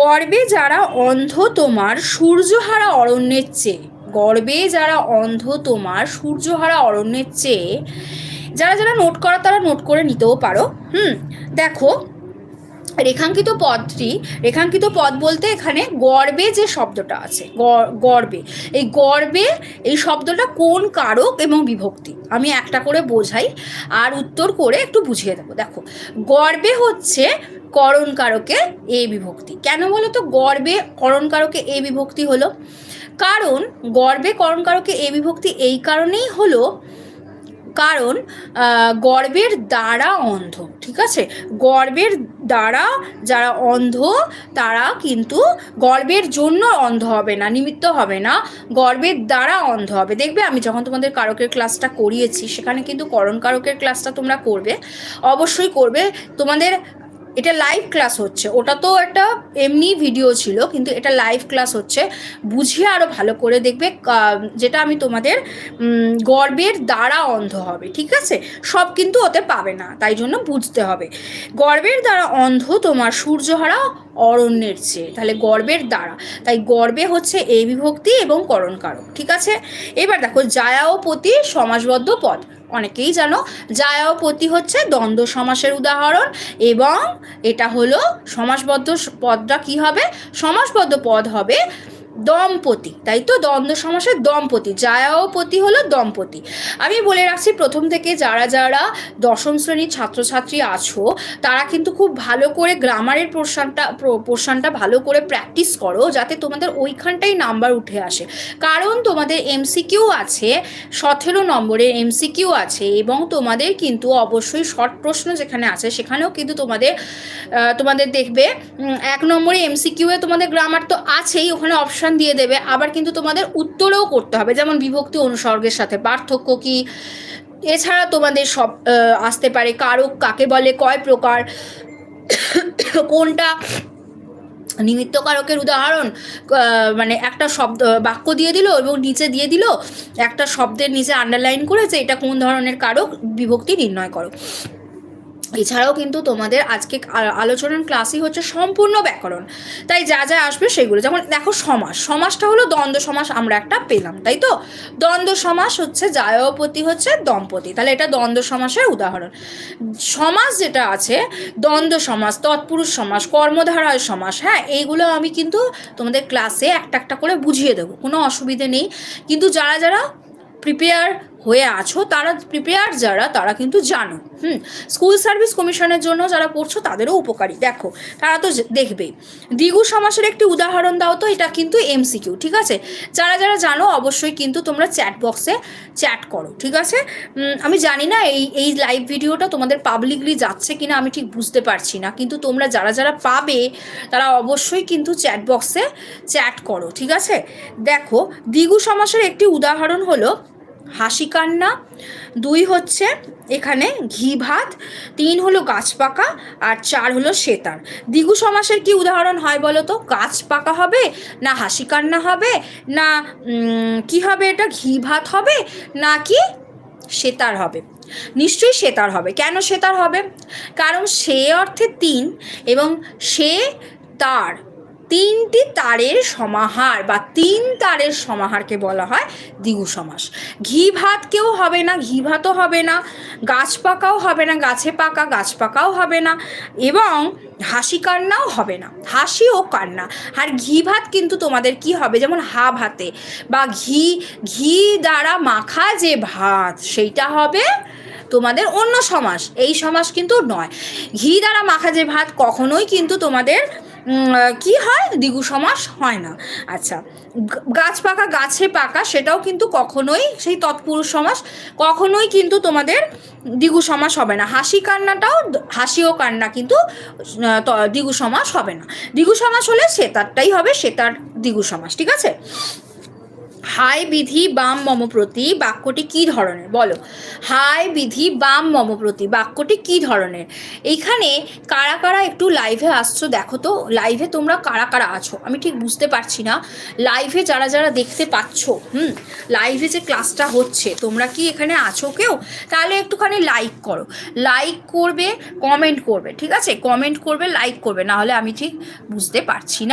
গর্বে যারা অন্ধ তোমার সূর্যহারা অরণ্যের চেয়ে, গর্বে যারা অন্ধ তোমার সূর্যহারা অরণ্যের চেয়ে, যারা যারা নোট করা তারা নোট করে নিতেও পারো। দেখো, রেখাঙ্কিত পদ বলতে এখানে গর্বে যে শব্দটা আছে, গর্বে, এই গর্বে এই শব্দটা কোন কারক এবং বিভক্তি আমি একটা করে বোঝাই আর উত্তর করে একটু বুঝিয়ে দেবো। দেখো, গর্বে হচ্ছে করণ কারকে এ বিভক্তি। কেন বলো তো গর্বে করণ কারকে এ বিভক্তি হলো? কারণ গর্বে করণ কারকে এ বিভক্তি এই কারণেই হলো কারণ গর্বের দ্বারা অন্ধ, ঠিক আছে? গর্বের দ্বারা যারা অন্ধ তারা কিন্তু গর্বের জন্য অন্ধ হবে না, নিমিত্ত হবে না, গর্বের দ্বারা অন্ধ হবে। দেখবে আমি যখন তোমাদের কারকের ক্লাসটা করিয়েছি সেখানে কিন্তু করণ কারকের ক্লাসটা তোমরা করবে, অবশ্যই করবে। তোমাদের এটা লাইভ ক্লাস হচ্ছে, ওটা তো একটা এমনি ভিডিও ছিল, কিন্তু এটা লাইভ ক্লাস হচ্ছে, বুঝিয়ে আরও ভালো করে দেখবে। যেটা আমি তোমাদের গর্বের দ্বারা অন্ধ হবে, ঠিক আছে? সব কিন্তু ওতে পাবে না, তাই জন্য বুঝতে হবে। গর্বের দ্বারা অন্ধ তোমার সূর্যহারা অরণ্যের চেয়ে, তাহলে গর্বের দ্বারা, তাই গর্বে হচ্ছে এই বিভক্তি এবং করণ কারক, ঠিক আছে? এবার দেখো, জায়া ও পতি সমাসবদ্ধ পদ, অনেকেই জানো জায়া ও পতি হচ্ছে দ্বন্দ্ব সমাসের উদাহরণ, এবং এটা হলো সমাসবদ্ধ পদটা কি হবে? সমাসবদ্ধ পদ হবে দম্পতি, তাই তো? দ্বন্দ্ব সমাসের দম্পতি, জায়া ও পতি হলো দম্পতি। আমি বলে রাখছি প্রথম থেকে, যারা যারা দশম শ্রেণীর ছাত্রছাত্রী আছো তারা কিন্তু খুব ভালো করে গ্রামারের পোর্শনটা ভালো করে প্র্যাকটিস করো, যাতে তোমাদের ওইখানটাই নাম্বার উঠে আসে। কারণ তোমাদের এমসিকিউ আছে, 17 নম্বরের এমসিকিউ আছে, এবং তোমাদের কিন্তু অবশ্যই শর্ট প্রশ্ন যেখানে আছে সেখানেও কিন্তু তোমাদের দেখবে 1 নম্বরে এমসিকিউ এ তোমাদের গ্রামার তো আছেই, ওখানে অপশন দিয়ে দেবে, আবার কিন্তু তোমাদের উত্তরেও করতে হবে, যেমন বিভক্তি অনুসর্গের সাথে পার্থক্য কি। এছাড়া তোমাদের সব আসতে পারে কারক কাকে বলে, কয় প্রকার, কোনটা নিমিত্ত কারকের উদাহরণ, মানে একটা শব্দ বাক্য দিয়ে দিল এবং নিচে দিয়ে দিল একটা শব্দের নিচে আন্ডারলাইন করেছে এটা কোন ধরনের কারক, বিভক্তি নির্ণয় করো। এছাড়াও কিন্তু তোমাদের আজকে আলোচনার ক্লাসই হচ্ছে সম্পূর্ণ ব্যাকরণ, তাই যা যা আসবে সেগুলো, যেমন দেখো সমাসটা হলো দ্বন্দ্ব সমাস, আমরা একটা পেলাম, তাই তো? দ্বন্দ্ব সমাস হচ্ছে জায়া ও পতি হচ্ছে দম্পতি, তাহলে এটা দ্বন্দ্ব সমাসের উদাহরণ। সমাস যেটা আছে দ্বন্দ্ব সমাস, তৎপুরুষ সমাস, কর্মধারয় সমাস, হ্যাঁ, এইগুলো আমি কিন্তু তোমাদের ক্লাসে একটা একটা করে বুঝিয়ে দেবো, কোনো অসুবিধে নেই। কিন্তু যারা যারা প্রিপেয়ার হয়ে আছো, তারা কিন্তু জানো। স্কুল সার্ভিস কমিশনের জন্য যারা পড়ছো তাদেরও উপকারী, দেখো তারা তো দেখবেই। দ্বিগু সমাসের একটি উদাহরণ দাও তো, এটা কিন্তু এমসিকিউ, ঠিক আছে? যারা যারা জানো অবশ্যই কিন্তু তোমরা চ্যাট বক্সে চ্যাট করো, ঠিক আছে? আমি জানি না এই লাইভ ভিডিওটা তোমাদের পাবলিকলি যাচ্ছে কিনা, আমি ঠিক বুঝতে পারছি না, কিন্তু তোমরা যারা যারা পাবে তারা অবশ্যই কিন্তু চ্যাট বক্সে চ্যাট করো, ঠিক আছে? দেখো, দ্বিগু সমাসের একটি উদাহরণ হলো হাসি কান্না, 2 হচ্ছে এখানে ঘি ভাত, 3 হলো গাছ পাকা, আর 4 হলো সেতার। দ্বিগু সমাসের কি উদাহরণ হয় বলো তো? গাছ পাকা হবে, না হাসি কান্না হবে, না কি হবে, এটা ঘি ভাত হবে, না কি সেতার হবে? নিশ্চয়ই সেতার হবে। কেন সেতার হবে? কারণ সে অর্থে 3 এবং সে তার, 3টি তারের সমাহার বা 3 তারের সমাহারকে বলা হয় দ্বিগু সমাস। ঘি ভাত কেউ হবে না, ঘি ভাতও হবে না, গাছ পাকাও হবে না, গাছে পাকা গাছ পাকাও হবে না, এবং হাসি কান্নাও হবে না, হাসি ও কান্না। আর ঘি ভাত কিন্তু তোমাদের কি হবে, যেমন হা ভাতে বা ঘি দ্বারা মাখা যে ভাত সেইটা হবে তোমাদের অন্য সমাস, এই সমাস কিন্তু নয়। ঘি দ্বারা মাখা যে ভাত কখনোই কিন্তু তোমাদের কি হয়, দ্বিগু সমাস হয় না। আচ্ছা, গাছ পাকা গাছে পাকা সেটাও কিন্তু কখনোই, সেই তৎপুরুষ সমাস, কখনোই কিন্তু তোমাদের দ্বিগু সমাস হবে না। হাসি কান্নাটাও, হাসি ও কান্না কিন্তু দ্বিগু সমাস হবে না। দ্বিগু সমাস হলে সেতারটাই হবে, সেতার দ্বিগু সমাস, ঠিক আছে? হায় বিধি বাম মম প্রতি বাক্যটি কি ধরনের বলো? হায় বিধি বাম মম প্রতি বাক্যটি কি ধরনের? এইখানে কারা কারা একটু লাইভে আসছো দেখো তো, লাইভে তোমরা কারা কারা আছো আমি ঠিক বুঝতে পারছি না। লাইভে যারা যারা দেখতে পাচ্ছ, লাইভে যে ক্লাসটা হচ্ছে তোমরা কি এখানে আছো কেউ? তাহলে একটুখানি লাইক করো, লাইক করবে, কমেন্ট করবে, ঠিক আছে? কমেন্ট করবে, লাইক করবে, না হলে আমি ঠিক বুঝতে পারছি না।